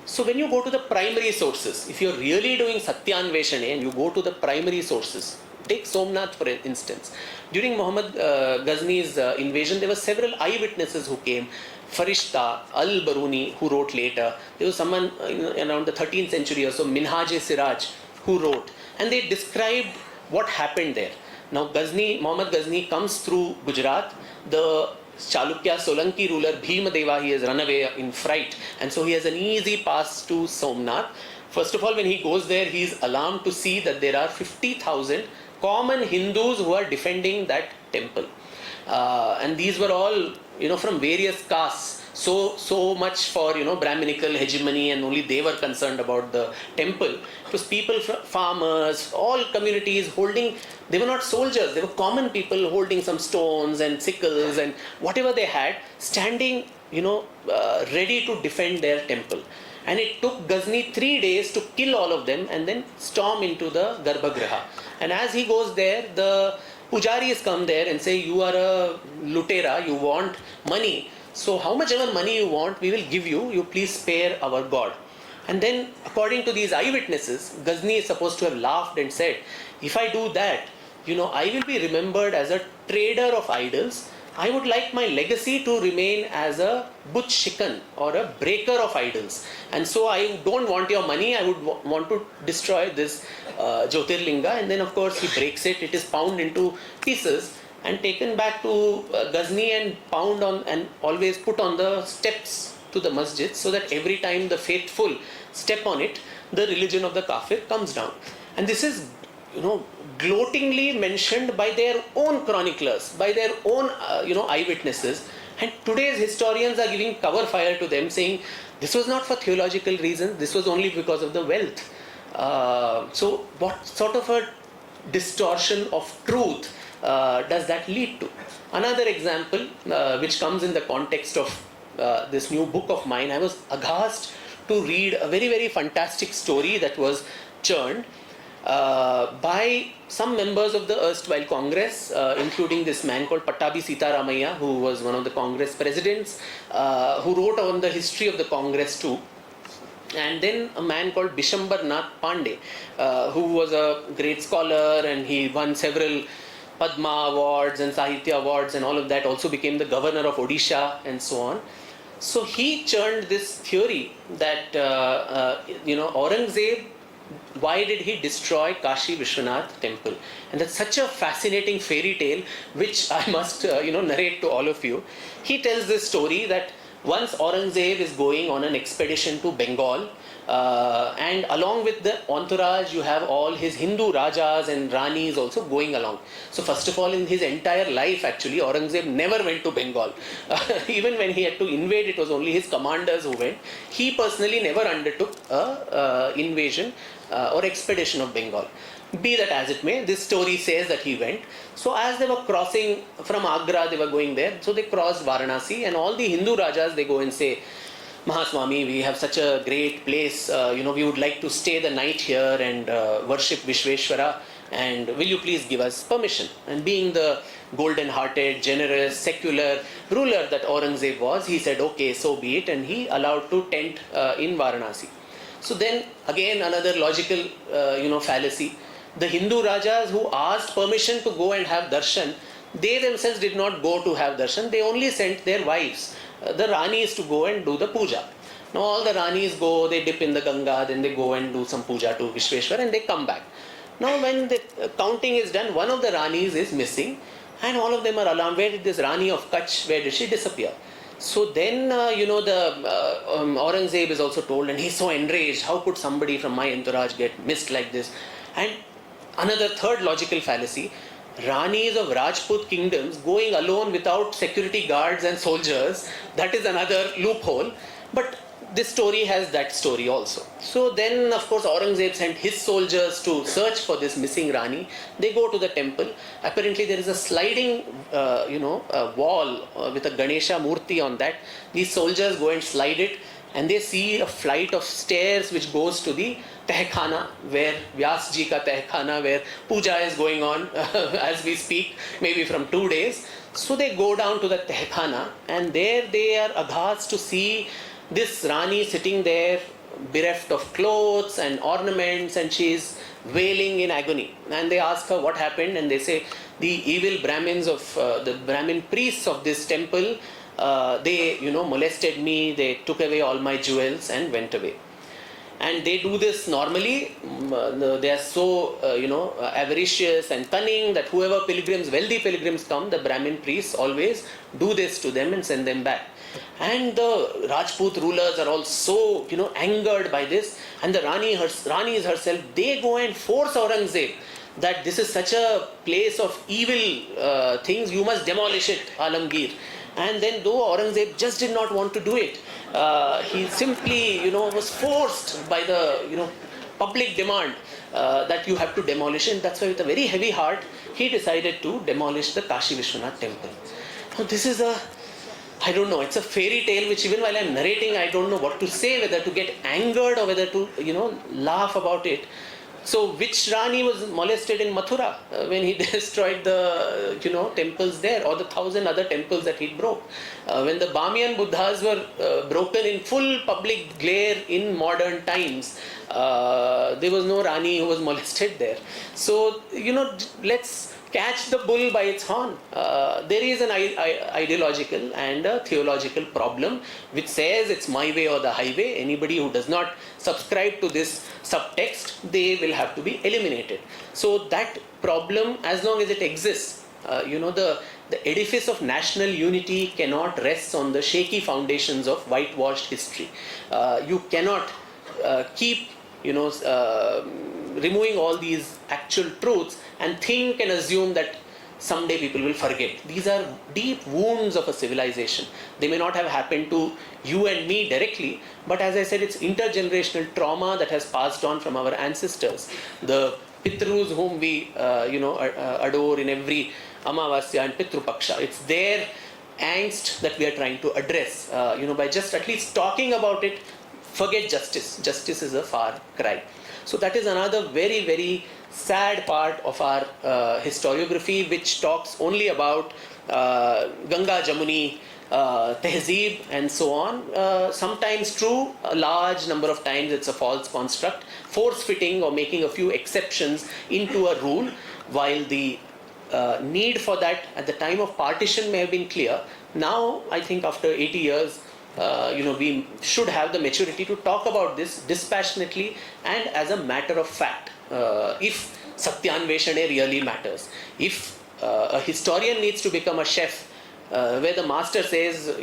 So when you go to the primary sources, if you're really doing Satyānveshaṇe and you go to the primary sources, take Somnath for instance. During Muhammad Ghazni's invasion, there were several eyewitnesses who came. Farishta, Al-Baruni, who wrote later. There was someone around the 13th century or so, Minhaj-e-Siraj, who wrote. And they described what happened there. Now Muhammad Ghazni comes through Gujarat. The Chalukya Solanki ruler Bhimadeva, he has run away in fright. And so he has an easy pass to Somnath. First of all, when he goes there, he is alarmed to see that there are 50,000 common Hindus who are defending that temple. And these were all, from various castes. So much for, Brahminical hegemony, and only they were concerned about the temple. It was people, farmers, all communities holding, they were not soldiers, they were common people holding some stones and sickles and whatever they had, standing, ready to defend their temple. And it took Ghazni 3 days to kill all of them and then storm into the Garbhagriha. And as he goes there, the pujaris come there and say, you are a lutera, you want money. So how much ever money you want, we will give you. You please spare our God. And then, according to these eyewitnesses, Ghazni is supposed to have laughed and said, if I do that, I will be remembered as a trader of idols. I would like my legacy to remain as a butch shikan or a breaker of idols. And so I don't want your money. I would want to destroy this Jyotirlinga. And then, of course, he breaks it. It is pound into pieces and taken back to Ghazni and pound on and always put on the steps to the masjid, so that every time the faithful step on it, the religion of the kafir comes down. And this is, gloatingly mentioned by their own chroniclers, by their own, eyewitnesses. And today's historians are giving cover fire to them, saying this was not for theological reasons, this was only because of the wealth. So what sort of a distortion of truth does that lead to? Another example, which comes in the context of this new book of mine, I was aghast to read a very, very fantastic story that was churned by some members of the erstwhile Congress, including this man called Pattabi Sitaramaiah, who was one of the Congress presidents, who wrote on the history of the Congress too. And then a man called Bishambar Nath Pandey, who was a great scholar, and he won several Padma awards and Sahitya awards and all of that, also became the governor of Odisha and so on. So he churned this theory that, Aurangzeb, why did he destroy Kashi Vishwanath temple? And that's such a fascinating fairy tale, which I must, narrate to all of you. He tells this story that once Aurangzeb is going on an expedition to Bengal, and along with the entourage, you have all his Hindu Rajas and Ranis also going along. So first of all, in his entire life, actually, Aurangzeb never went to Bengal. Even when he had to invade, it was only his commanders who went. He personally never undertook a invasion or expedition of Bengal. Be that as it may, this story says that he went. So as they were crossing from Agra, they were going there. So they crossed Varanasi, and all the Hindu Rajas, they go and say, Mahaswami, we have such a great place, we would like to stay the night here and worship Vishveshwara, and will you please give us permission? And being the golden-hearted, generous, secular ruler that Aurangzeb was, he said, okay, so be it, and he allowed to tent in Varanasi. So then, again, another logical, fallacy. The Hindu Rajas who asked permission to go and have darshan, they themselves did not go to have darshan, they only sent their wives, the Ranis, to go and do the puja. Now all the Ranis go, they dip in the Ganga, then they go and do some puja to Vishveshwar, and they come back. Now when the counting is done, one of the Ranis is missing, and all of them are alarmed. Where did this Rani of Kutch, where did she disappear? So then, Aurangzeb is also told, and he's so enraged, how could somebody from my entourage get missed like this? And another third logical fallacy, Ranis of Rajput kingdoms going alone without security guards and soldiers, that is another loophole. But this story has that story also. So then, of course, Aurangzeb sent his soldiers to search for this missing Rani. They go to the temple. Apparently there is a sliding, wall with a Ganesha Murti on that. These soldiers go and slide it, and they see a flight of stairs which goes to the Tehkhana, where Vyas Ji ka Tehkhana, where puja is going on as we speak, maybe from 2 days. So they go down to the Tehkhana, and there they are aghast to see this Rani sitting there, bereft of clothes and ornaments, and she is wailing in agony. And they ask her what happened, and they say, the evil Brahmins of the Brahmin priests of this temple, they molested me, they took away all my jewels and went away. And they do this normally. They are so avaricious and cunning that whoever wealthy pilgrims come, the Brahmin priests always do this to them and send them back. And the Rajput rulers are all so angered by this, and the Ranis herself, they go and force Aurangzeb that this is such a place of evil things, you must demolish it, Alamgir. And then though Aurangzeb just did not want to do it, he simply was forced by the public demand that you have to demolish it. And that's why with a very heavy heart he decided to demolish the Kashi Vishwanath temple. Now this is I don't know, it's a fairy tale which even while I'm narrating, I don't know what to say, whether to get angered or whether to laugh about it. So which Rani was molested in Mathura when he destroyed the temples there, or the 1,000 other temples that he broke? When the Bamiyan Buddhas were broken in full public glare in modern times, there was no Rani who was molested there. So let's catch the bull by its horn. There is an ideological and a theological problem which says it's my way or the highway. Anybody who does not subscribe to this subtext, they will have to be eliminated. So that problem, as long as it exists, the edifice of national unity cannot rest on the shaky foundations of whitewashed history. You cannot keep removing all these actual truths and think and assume that someday people will forget. These are deep wounds of a civilization. They may not have happened to you and me directly, but as I said, it's intergenerational trauma that has passed on from our ancestors. The Pitrus whom we adore in every Amavasya and Pitru Paksha, it's their angst that we are trying to address. By just at least talking about it, forget justice. Justice is a far cry. So that is another very, very sad part of our historiography, which talks only about Ganga, Jamuni, Tehzeeb and so on. Sometimes true, a large number of times it's a false construct, force-fitting or making a few exceptions into a rule, while the need for that at the time of partition may have been clear. Now, I think after 80 years, we should have the maturity to talk about this dispassionately and as a matter of fact. If Satyānveshaṇe really matters, if a historian needs to become a chef, where the master says,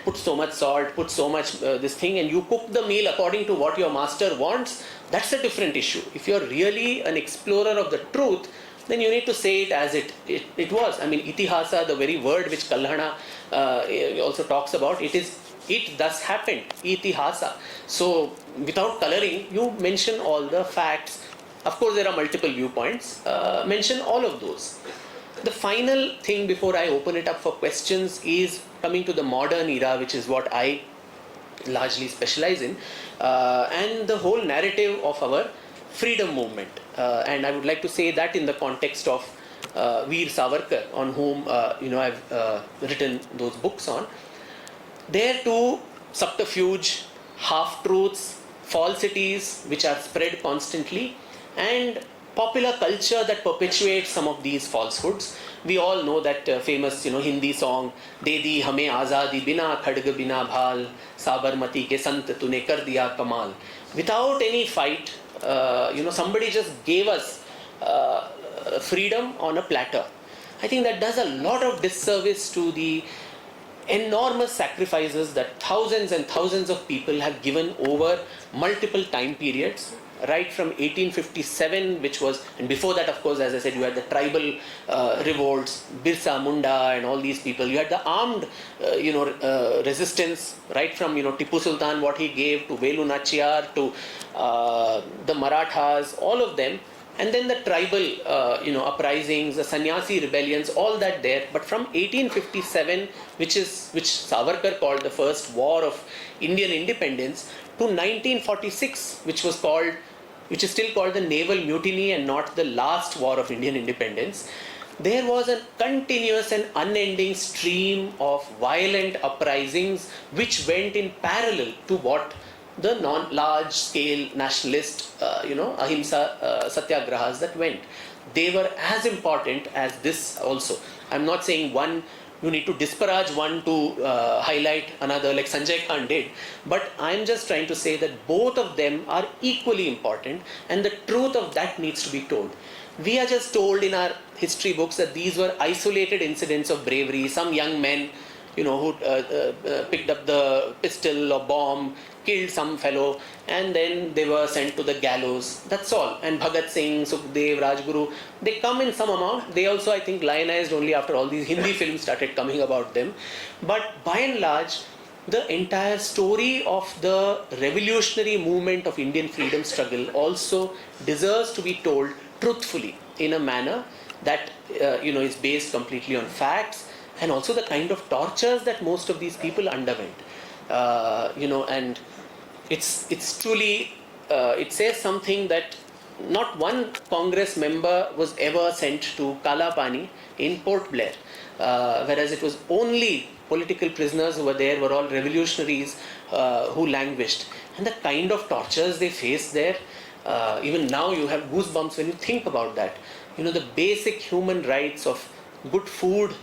put so much salt, put so much this thing, and you cook the meal according to what your master wants, that's a different issue. If you're really an explorer of the truth, then you need to say it as it was. I mean, itihasa, the very word which Kalhana also talks about, it thus happened, itihasa. So without coloring, you mention all the facts. Of course, there are multiple viewpoints. Mention all of those. The final thing before I open it up for questions is coming to the modern era, which is what I largely specialize in, and the whole narrative of our freedom movement. And I would like to say that in the context of Veer Savarkar, on whom I've written those books on. There too, subterfuge, half-truths, falsities which are spread constantly, and popular culture that perpetuates some of these falsehoods. We all know that famous Hindi song, De di hame azadi bina khadg bina bhal, Sabarmati ke sant tune kar diya kamal. Without any fight, somebody just gave us freedom on a platter. I think that does a lot of disservice to the enormous sacrifices that thousands and thousands of people have given over multiple time periods, right from 1857, which was, and before that, of course, as I said, you had the tribal revolts, Birsa Munda and all these people. You had the armed, resistance, right from, Tipu Sultan, what he gave, to Velu Nachiyar, to the Marathas, all of them. And then the tribal, uprisings, the sannyasi rebellions, all that there. But from 1857, which Savarkar called the first war of Indian independence, to 1946, which is still called the Naval Mutiny and not the last war of Indian independence, there was a continuous and unending stream of violent uprisings which went in parallel to what the large-scale nationalist, ahimsa satyagrahas that went. They were as important as this also. I'm not saying one, you need to disparage one to highlight another like Sanjay Khan did, but I'm just trying to say that both of them are equally important and the truth of that needs to be told. We are just told in our history books that these were isolated incidents of bravery, some young men, who picked up the pistol or bomb, killed some fellow, and then they were sent to the gallows. That's all. And Bhagat Singh, Sukhdev, Rajguru, they come in some amount. They also, I think, lionized only after all these Hindi films started coming about them. But by and large, the entire story of the revolutionary movement of Indian freedom struggle also deserves to be told truthfully in a manner that is based completely on facts, and also the kind of tortures that most of these people underwent. And it's truly, it says something that not one Congress member was ever sent to Kalapani in Port Blair, whereas it was only political prisoners who were there were all revolutionaries who languished. And the kind of tortures they faced there, even now you have goosebumps when you think about that. The basic human rights of good food,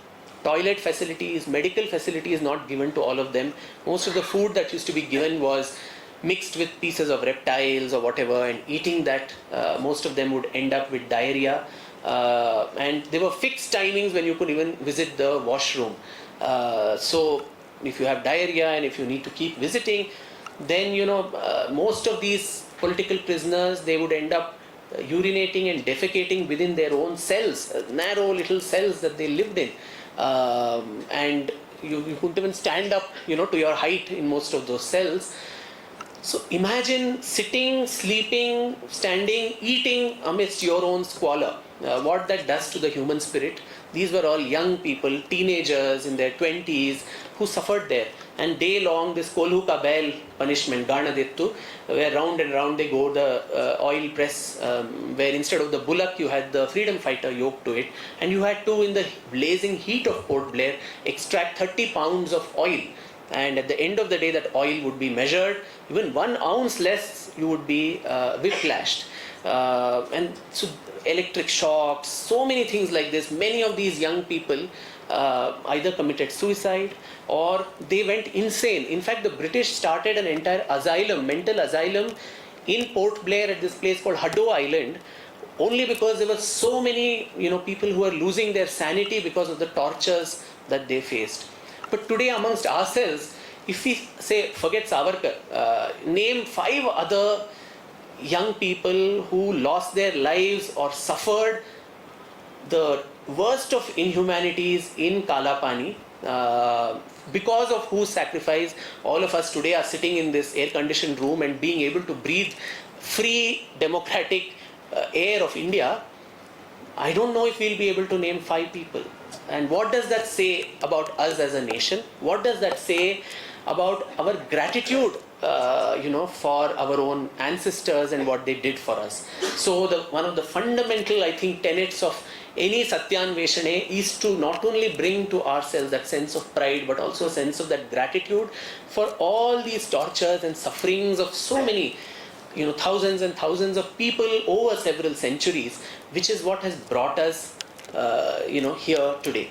toilet facilities, medical facilities not given to all of them. Most of the food that used to be given was mixed with pieces of reptiles or whatever, and eating that, most of them would end up with diarrhea. And there were fixed timings when you could even visit the washroom. So if you have diarrhea and if you need to keep visiting, then most of these political prisoners, they would end up urinating and defecating within their own cells, narrow little cells that they lived in. And you couldn't even stand up to your height in most of those cells. So imagine sitting, sleeping, standing, eating amidst your own squalor. What that does to the human spirit. These were all young people, teenagers in their 20s who suffered there. And day long, this Kolhu ka Bail punishment, Ganadettu, where round and round they go, the oil press, where instead of the bullock, you had the freedom fighter yoked to it. And you had to, in the blazing heat of Port Blair, extract 30 pounds of oil. And at the end of the day, that oil would be measured. Even 1 ounce less, you would be whiplashed. And so electric shocks, so many things like this. Many of these young people either committed suicide or they went insane. In fact, the British started an entire asylum, mental asylum in Port Blair at this place called Haddo Island, only because there were so many people who were losing their sanity because of the tortures that they faced. But today amongst ourselves, if we say, forget Savarkar, name 5 other young people who lost their lives or suffered the worst of inhumanities in Kalapani, because of whose sacrifice all of us today are sitting in this air-conditioned room and being able to breathe free, democratic air of India. I don't know if we'll be able to name 5 people. And what does that say about us as a nation? What does that say about our gratitude for our own ancestors and what they did for us? So one of the fundamental, I think, tenets of any Satyānveshaṇe is to not only bring to ourselves that sense of pride, but also a sense of that gratitude for all these tortures and sufferings of so many, thousands and thousands of people over several centuries, which is what has brought us, here today.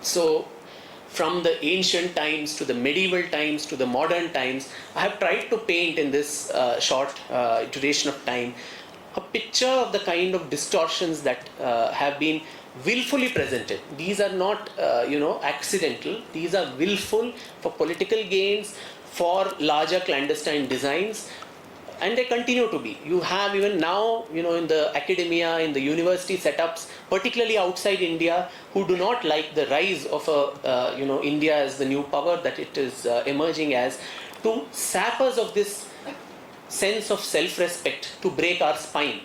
So, from the ancient times to the medieval times to the modern times, I have tried to paint in this short duration of time a picture of the kind of distortions that have been willfully presented. These are not, accidental. These are willful for political gains, for larger clandestine designs, and they continue to be. You have even now, in the academia, in the university setups, particularly outside India, who do not like the rise of India as the new power that it is emerging as, to sap us of this sense of self-respect, to break our spine.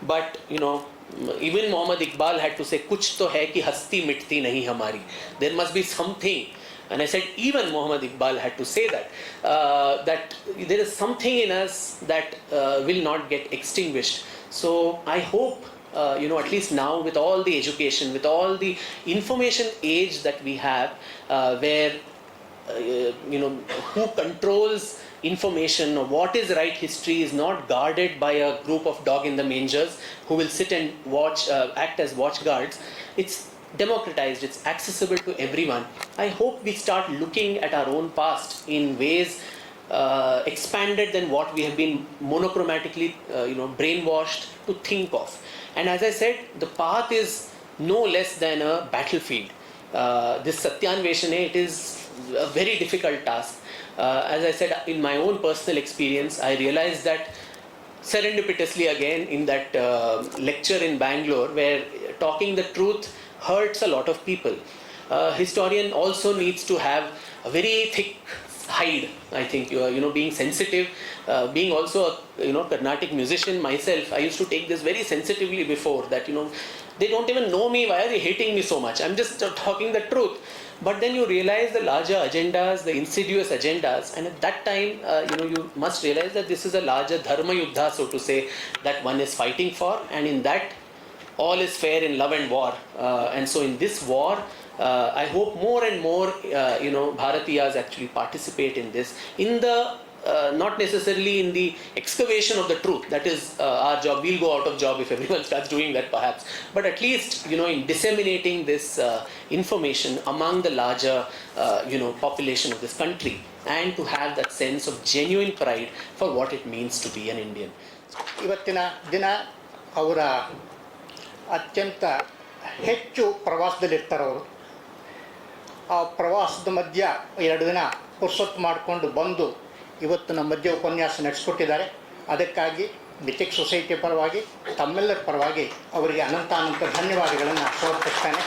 But, even Muhammad Iqbal had to say, "Kuch to hai ki hasti mitti nahi hamari." There must be something. And I said, even Muhammad Iqbal had to say that, that there is something in us that will not get extinguished. So I hope, at least now with all the education, with all the information age that we have, where, who controls information or what is right history is not guarded by a group of dog in the mangers who will sit and watch, act as watchguards. It's democratized, it's accessible to everyone. I hope we start looking at our own past in ways expanded than what we have been monochromatically, brainwashed to think of. And as I said, the path is no less than a battlefield. This Satyānveshaṇe, it is a very difficult task. As I said, in my own personal experience, I realized that serendipitously again in that lecture in Bangalore, where talking the truth hurts a lot of people. Historian also needs to have a very thick hide, I think, being sensitive, being also a Carnatic musician myself. I used to take this very sensitively before, that they don't even know me, why are they hating me so much? I'm just talking the truth. but then you realize the larger agendas, the insidious agendas, and at that time, you must realize that this is a larger dharma yuddha, so to say, that one is fighting for, and in that all is fair in love and war. And so in this war, I hope more and more, Bharatiyas actually participate in this, in the not necessarily in the excavation of the truth. That is our job. We'll go out of job if everyone starts doing that, perhaps. But at least, in disseminating this information among the larger, population of this country, and to have that sense of genuine pride for what it means to be an Indian. ಇವತ್ತಿನ ದಿನ ಅವರ ಅತ್ಯಂತ ಹೆಚ್ಚು ಪ್ರವಾಸದಲ್ಲಿರ್ತಾರೆ ಅವರು. ಆ ಪ್ರವಾಸದ ಮಧ್ಯ 2 ದಿನ ಪುರ್ಸೊತ್ತು ಮಾಡಿಕೊಂಡು ಬಂದು ಇವತ್ತು ನಮ್ಮ ಮಧ್ಯೆ ಉಪನ್ಯಾಸ ನಡೆಸ್ಕೊಟ್ಟಿದ್ದಾರೆ. ಅದಕ್ಕಾಗಿ ಮಿಥಿಕ್ ಸೊಸೈಟಿ ಪರವಾಗಿ, ತಮ್ಮೆಲ್ಲರ ಪರವಾಗಿ ಅವರಿಗೆ ಅನಂತ ಧನ್ಯವಾದಗಳನ್ನು ಸಮರ್ಪಿಸ್ತೇನೆ.